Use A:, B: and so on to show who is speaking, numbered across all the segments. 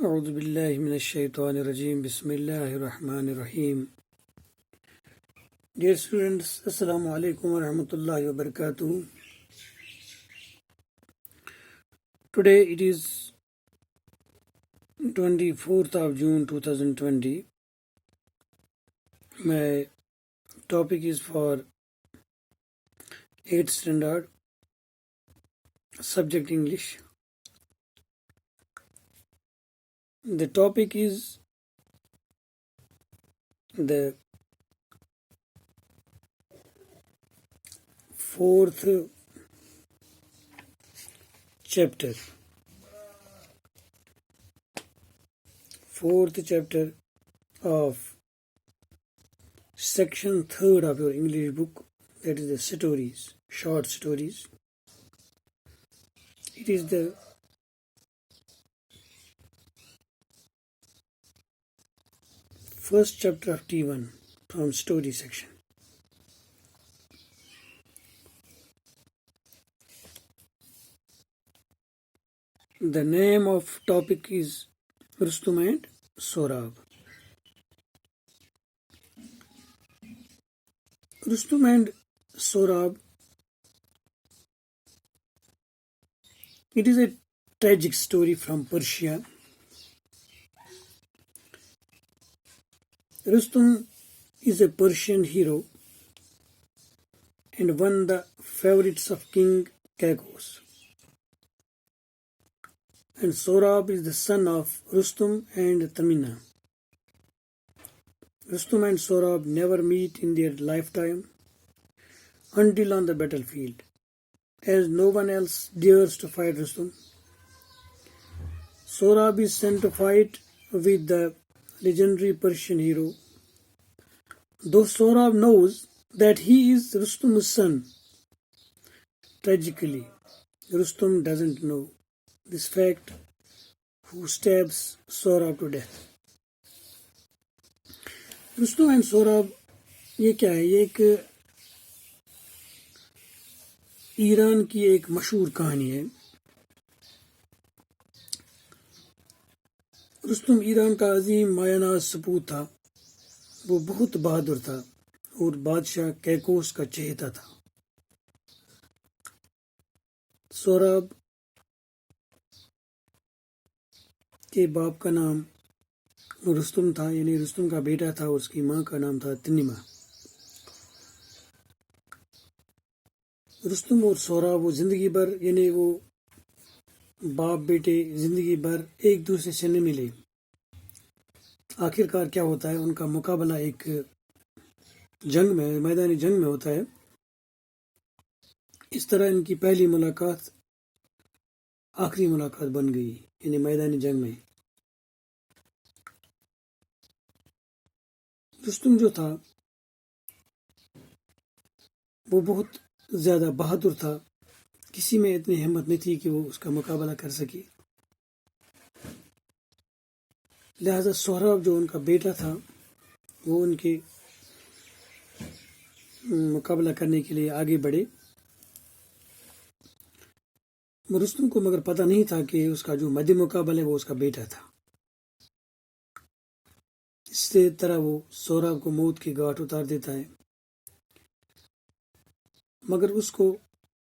A: اعوذ باللہ من الشیطان الرجیم بسم اللہ الرحمن الرحیم. Dear students, Assalamu alaikum wa rahmatullahi wa barakatuh. Today it is 24th of June 2020. My topic is for 8th standard, subject English. The topic is the fourth chapter of section 3rd of your English book, that is the stories, short stories. It is the first chapter of T1 from story section. The name of topic is Rustum and Sorab. Rustum and Sorab, it is a tragic story from Persia. Rustum is a Persian hero and one of the favorites of King Caicus. And Sorab is the son of Rustum and Tamina. Rustum and Sorab never meet in their lifetime until on the battlefield, as no one else dares to fight Rustum. Sorab is sent to fight with the legendary Persian hero. Though Sorab knows that he is Rustum's son, tragically, Rustum doesn't know this fact, who stabs Sorab to death. Rustum and Sorab, یہ کیا ہے؟ یہ ایک ایران کی ایک مشہور کہانی ہے. رستم ایران کا عظیم مایہ ناز سپوت تھا. وہ بہت بہادر تھا اور بادشاہ کیکوس کا چہیتا تھا. سوراب کے باپ کا نام رستم تھا، یعنی رستم کا بیٹا تھا، اور اس کی ماں کا نام تھا تنیما. رستم اور سوراب وہ زندگی بھر، یعنی وہ باپ بیٹے زندگی بھر ایک دوسرے سے نہیں ملے. آخر کار کیا ہوتا ہے، ان کا مقابلہ ایک جنگ میں، میدانی جنگ میں ہوتا ہے. اس طرح ان کی پہلی ملاقات آخری ملاقات بن گئی، یعنی میدانی جنگ میں. رستم جو تھا وہ بہت زیادہ بہادر تھا. کسی میں اتنی ہمت نہیں تھی کہ وہ اس کا مقابلہ کر سکے. لہذا سہراب جو ان کا بیٹا تھا وہ ان کے مقابلہ کرنے کے لیے آگے بڑھے. رستم کو مگر پتہ نہیں تھا کہ اس کا جو مد مقابل ہے وہ اس کا بیٹا تھا. اس طرح وہ سہراب کو موت کی گھاٹ اتار دیتا ہے. مگر اس کو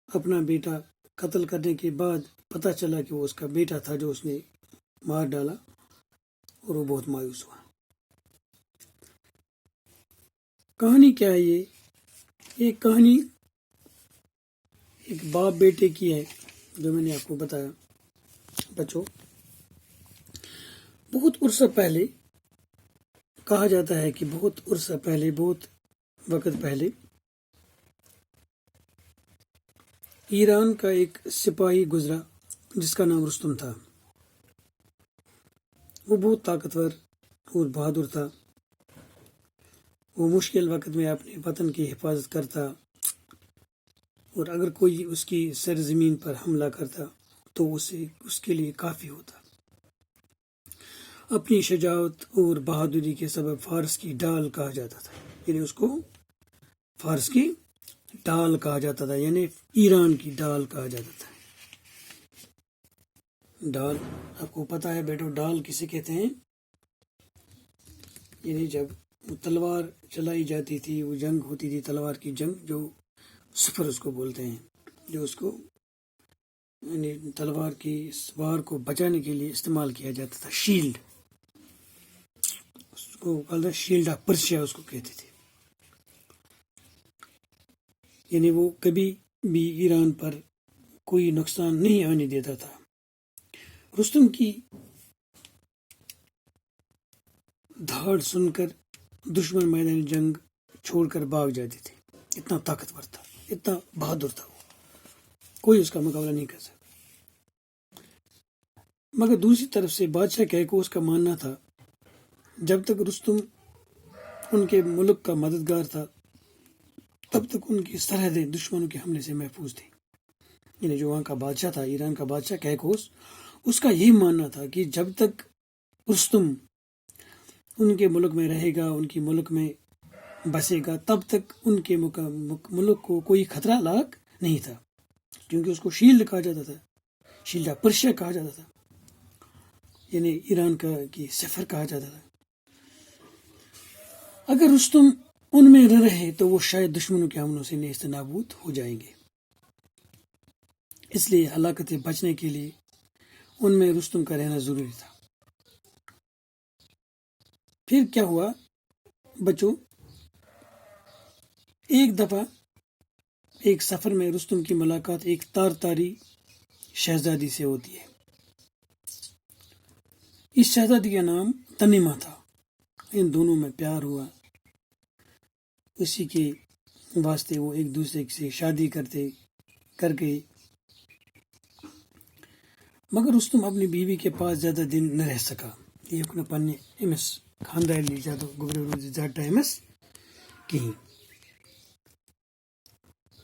A: اپنا بیٹا قتل کرنے کے بعد پتہ چلا کہ وہ اس کا بیٹا تھا جو اس نے مار ڈالا، اور وہ بہت مایوس ہوا. کہانی کیا ہے؟ یہ کہانی ایک باپ بیٹے کی ہے، جو میں نے آپ کو بتایا. بچوں، بہت عرصہ پہلے، کہا جاتا ہے کہ بہت عرصہ پہلے، بہت وقت پہلے، ایران کا ایک سپاہی گزرا جس کا نام رستم تھا. وہ بہت طاقتور اور بہادر تھا. وہ مشکل وقت میں اپنے وطن کی حفاظت کرتا، اور اگر کوئی اس کی سرزمین پر حملہ کرتا تو اس کے لیے کافی ہوتا. اپنی شجاعت اور بہادری کے سبب فارس کی ڈال کہا جاتا تھا، یعنی اس کو فارس کی ڈال کہا جاتا تھا، یعنی ایران کی ڈال کہا جاتا تھا. ڈال. آپ کو پتہ ہے بیٹو ڈال کسے کہتے ہیں؟ یعنی جب تلوار چلائی جاتی تھی، وہ جنگ ہوتی تھی، تلوار کی جنگ، جو سفر اس کو بولتے ہیں، جو اس کو یعنی تلوار کی وار کو بچانے کے لیے استعمال کیا جاتا تھا. شیلڈ، اس کو شیلڈ آف پرشیا اس کو کہتے تھے. یعنی وہ کبھی بھی ایران پر کوئی نقصان نہیں آنے دیتا تھا. رستم کی دھاڑ سن کر دشمن میدان جنگ چھوڑ کر بھاگ جاتے تھے. اتنا طاقتور تھا، اتنا بہادر تھا وہ، کوئی اس کا مقابلہ نہیں کر سکتا. مگر دوسری طرف سے بادشاہ کیکوس کا ماننا تھا جب تک رستم ان کے ملک کا مددگار تھا تب تک ان کی سرحدیں دشمنوں کے حملے سے محفوظ تھیں. یعنی جو وہاں کا بادشاہ تھا، ایران کا بادشاہ کیکوس، اس کا یہی ماننا تھا کہ جب تک رستم ان کے ملک میں رہے گا، ان کے ملک میں بسے گا، تب تک ان کے ملک کو کوئی خطرہ لاحق نہیں تھا. کیونکہ اس کو شیلڈ کہا جاتا تھا، شیلڈ آف پرشیا کہا جاتا تھا، یعنی ایران کا کی سفر کہا جاتا تھا. اگر رستم ان میں رہے تو وہ شاید دشمنوں کے حملوں سے نیست نابود ہو جائیں گے. اس لیے ہلاکت سے بچنے کے لیے ان میں رستم کا رہنا ضروری تھا. پھر کیا ہوا بچوں؟ ایک دفعہ ایک سفر میں رستم کی ملاقات ایک تارتاری شہزادی سے ہوتی ہے. اس شہزادی کا نام تنیما تھا. ان دونوں میں پیار ہوا، اسی کے واسطے وہ ایک دوسرے سے شادی کر گئے. مگر رستم اپنی بیوی کے پاس زیادہ دن نہ رہ سکا. یہ پنہ امس خاندان زیادہ گبر روز زیادہ ٹائمس کہیں.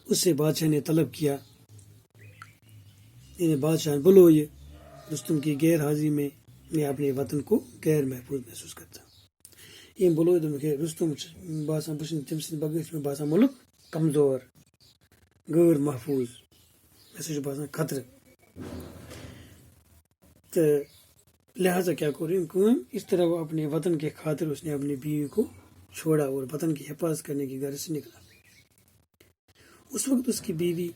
A: اس سے بادشاہ نے طلب کیا، یعنی بادشاہ بولو یہ رستم کی غیر حاضری میں میں اپنے وطن کو غیر محفوظ محسوس کرتا. یہ بولو کہ رستم باسان تم سند بغیر میں باسان ملک کمزور، غیر محفوظ، مے باسان خطرہ. تو لہٰذا کیا کرو اس طرح وہ اپنے وطن کے خاطر اس نے اپنی بیوی کو چھوڑا اور وطن کی حفاظت کرنے کی غرض سے نکلا. اس وقت اس کی بیوی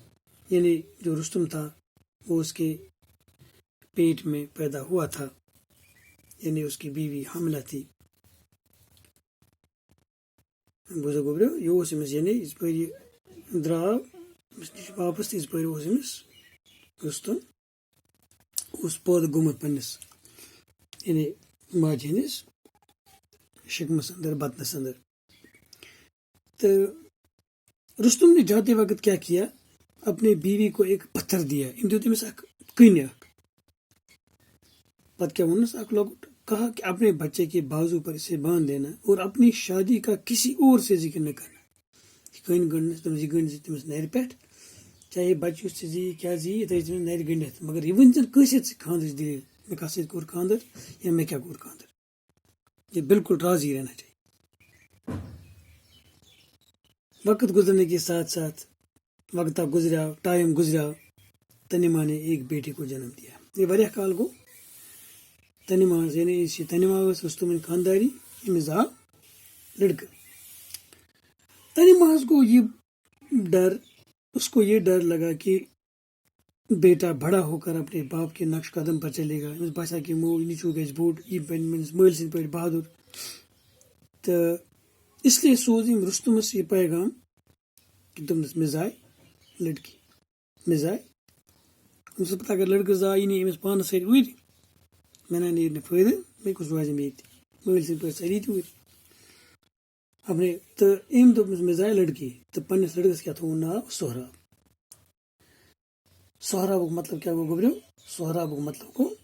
A: یعنی جو رستم تھا وہ اس کے پیٹ میں پیدا ہوا تھا، یعنی اس کی بیوی حاملہ تھی. بوزا گوبریو یہ یعنی اس پہ یہ دراو واپس اس پہ رستم اس پود گومت پنس یعنی ماجہ ہندس شکمس اندر بطنس اندر. تو رستم نے جاتے وقت کیا کیا، اپنے بیوی کو ایک پتھر دیا. ام دیت تمس اخ کن اخ، پتہ کیا ونس اخ لوگ کہا کہ اپنے بچے کے بازو پر اسے باندھ دینا اور اپنی شادی کا کسی اور سے ذکر نہ کرنا. کن گنس تم یہ گن تمس نر پہ، چاہے بچہ زی کیا زی یہ تمس نر گنڈت، مگر یہ ون زن کس خاندر دلیل مے کس سۭتۍ کوٚر خاندر یا مے کیا کوٚر خاندر. یہ بالکل راضی رہنا چاہیے. وقت گزرنے کے ساتھ ساتھ وقت گزرا، ٹائم گزرا، تنیما نے ایک بیٹے کو جنم دیا. یہ واریاہ کال گو. تنیما یعنی تنیما رستم خانداری امس آو لڑکہ. تنیما کو یہ ڈر، اس کو یہ ڈر لگا کہ بیٹا بڑا ہو کر اپنے باپ کے نقش قدم پر چلے گا. امس باسا کہ مول نیچو گژھِ بوٚڑ، یہ بنہِ میٲنِس مٲلۍ سٕنٛدۍ پٲٹھۍ بہادُر. تہٕ اس لیے سوز أمۍ رستمس یہ پیغام کہ دوٚپنس مےٚ زاے لڑکی، مےٚ زاے. أمِس ٲس پتہ اگر لڑکہٕ زاے یہِ نی أمِس پانس سۭتۍ اُرِ مےٚ نا نیرِ نہٕ فٲیدٕ، مےٚ کُس روزِ مےٚ ییٚتہِ مٲلۍ سٕنٛدۍ پٲٹھۍ ژَلہِ یہِ تہِ اُرِ اپنے. تہٕ أمۍ دوٚپنس مےٚ زاے لڑکی. تہٕ پننس لڑکس کیٛاہ تھوٚوُن ناو؟ سہراب. سہرابُک مطلب کیا گوٚو گوٚبریو؟ سہرابُک مطلب گوٚو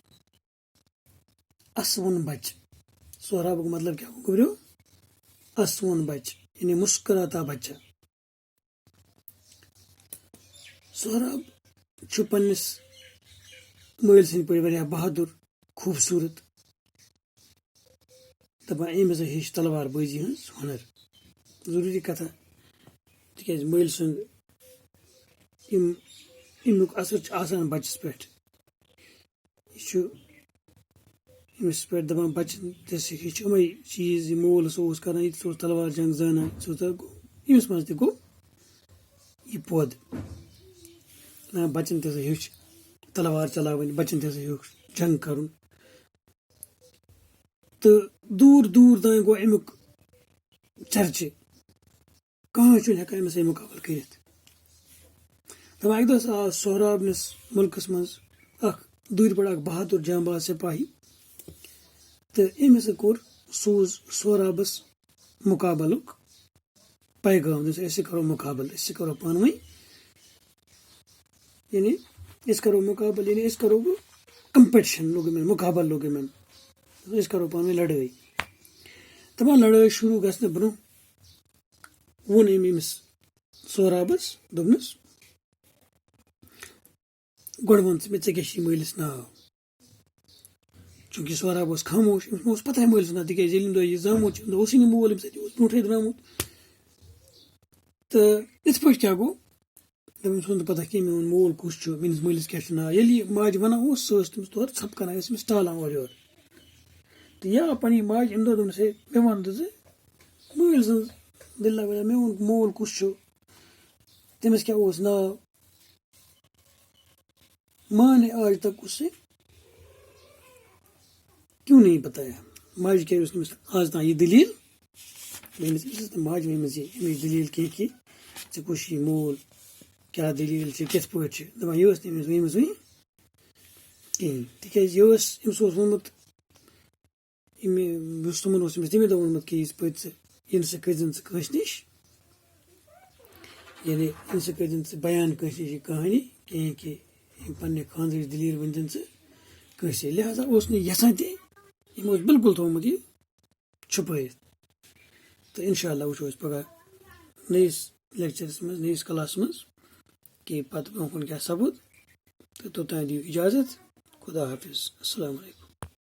A: اسوُن بچہ. سہرابُک مطلب کیا گوٚو گوٚبریو؟ اسوُن بچہ، یعنی مسکراتا بچہ. سہراب چھُ پننس مٲلۍ سٕنٛدۍ پٲٹھۍ واریاہ بہادُر، خوٗبصوٗرت. دپان أمۍ ہسا ہیٚچھ تلوار بٲزی ہٕنٛز ہُنر. ضروٗری کتھا، تِکیٛازِ مٲلۍ سُنٛد امیُک اثر چھُ آسان بچس پٮ۪ٹھ. أمس پٮ۪ٹھ دَپان بَچَن تہِ ہیٚچھ یِمَے چیٖز یہِ مول سُہ اوس کَران یہِ سُہ اوس تلوار جنٛگ زانان سُہ گوٚو أمِس منٛز تہِ گوٚو یہِ پٲدٕ بَچَن تہِ ہسا ہیوٚچھ تلوار چلاوٕنۍ بَچَن تہِ ہسا ہیوٚچھ جنٛگ کَرُن تہٕ دوٗر دوٗر تانۍ گوٚو اَمیُک چرچہِ کٕہٕنۍ چھُنہٕ ہٮ۪کان أمِس سۭتۍ مُقابلہٕ کٔرِتھ دَپان اَکہِ دۄہ ہسا آو سہرابنِس مُلکَس منٛز اکھ دوٗرِ پٮ۪ٹھ اکھ بہادُر جانٛباز سِپاہی تہٕ أمۍ ہسا سوٗز سہرابَس مُقابلُک پیغام دوٚپُس أسۍ کَرو مُقابلہٕ أسۍ کَرو پانہٕ ؤنۍ یعنی أسۍ کَرو مُقابلہٕ یعنی أسۍ کَرو کَمپِٹِشَن لوٚگ یِمن مُقابلہٕ لوٚگ یِمن أسۍ کَرو پانہٕ ؤنۍ لَڑٲے دَپان لَڑٲے شروٗع گژھنہٕ برونٛہہ ووٚن أمۍ أمِس سہرابَس دوٚپنَس گۄڈٕ وَن ژٕ مےٚ ژےٚ کیٛاہ چھُے مٲلِس ناو چوٗنٛکہِ سہراب اوس خاموش أمِس ما اوس پَتہٕ مٲلِس ناو تِکیٛازِ ییٚلہِ ییٚمہِ دۄہ یہِ زامُت چھُ اَمہِ دۄہ اوسُے نہٕ مول أمِس یہِ اوس برونٛٹھٕے درٛامُت تہٕ یِتھ پٲٹھۍ کیٛاہ گوٚو أمِس اوس نہٕ پَتہ کینٛہہ میون مول کُس چھُ میٲنِس مٲلِس کیٛاہ چھُ ناو ییٚلہِ یہِ ماجہِ وَنان اوس سۄ ٲس تٔمِس تورٕ ژھۄپہٕ کَران ٲس أمِس ٹالان اورٕ یورٕ تہٕ یا پَنٕنۍ ماجہِ اَمہِ دۄہ دوٚپنَس ہے مےٚ وَن تہٕ ژٕ مٲلۍ سٕنٛز دِلہ وَلا میون مول کُس چھُ تٔمِس کیٛاہ اوس ناو ماں نے آج تک اس سے کیوں نہیں بتایا ماجہِ کیٛازِ اوس نہٕ أمِس آز تام یہِ دٔلیٖل أمِس ٲس نہٕ ماجہِ ؤنمٕژ یہِ اَمِچ دٔلیٖل کینٛہہ کہِ ژےٚ کُس چھُے مول کیٛاہ دٔلیٖل چھِ کِتھ پٲٹھۍ چھِ دَپان یہِ ٲس نہٕ أمِس ؤنمٕژ وٕنہِ کِہیٖنۍ تِکیٛازِ یہِ ٲس أمِس اوس ووٚنمُت یُس تِمَن اوس أمِس تَمے دۄہ ووٚنمُت کہِ یِژ پٲٹھۍ ژٕ یہِ نہٕ سا کٔرۍزٮ۪ن ژٕ کٲنٛسہِ نِش یعنی یہِ نہٕ سا کٔرۍزٮ۪ن ژٕ بیان کٲنٛسہِ نِش یہِ کہانی کِہیٖنۍ کہِ پنٛنہِ خانٛدرٕچ دٔلیٖل ؤنۍزٮ۪ن ژٕ کٲنٛسے لہٰذا اوس نہٕ یَژھان تہِ یِمو اوس بِلکُل تھوٚومُت یہِ چھُپٲیِتھ تہٕ اِنشاء اللہ وٕچھو أسۍ پگاہ نٔیِس لیکچَرَس منٛز نٔیِس کلاسَس منٛز کہِ پَتہٕ برونٛہہ کُن کیٛاہ سَپُد تہٕ توٚتام دِیِو اِجازت خُدا حافِظ اَسَلامُ علیکُم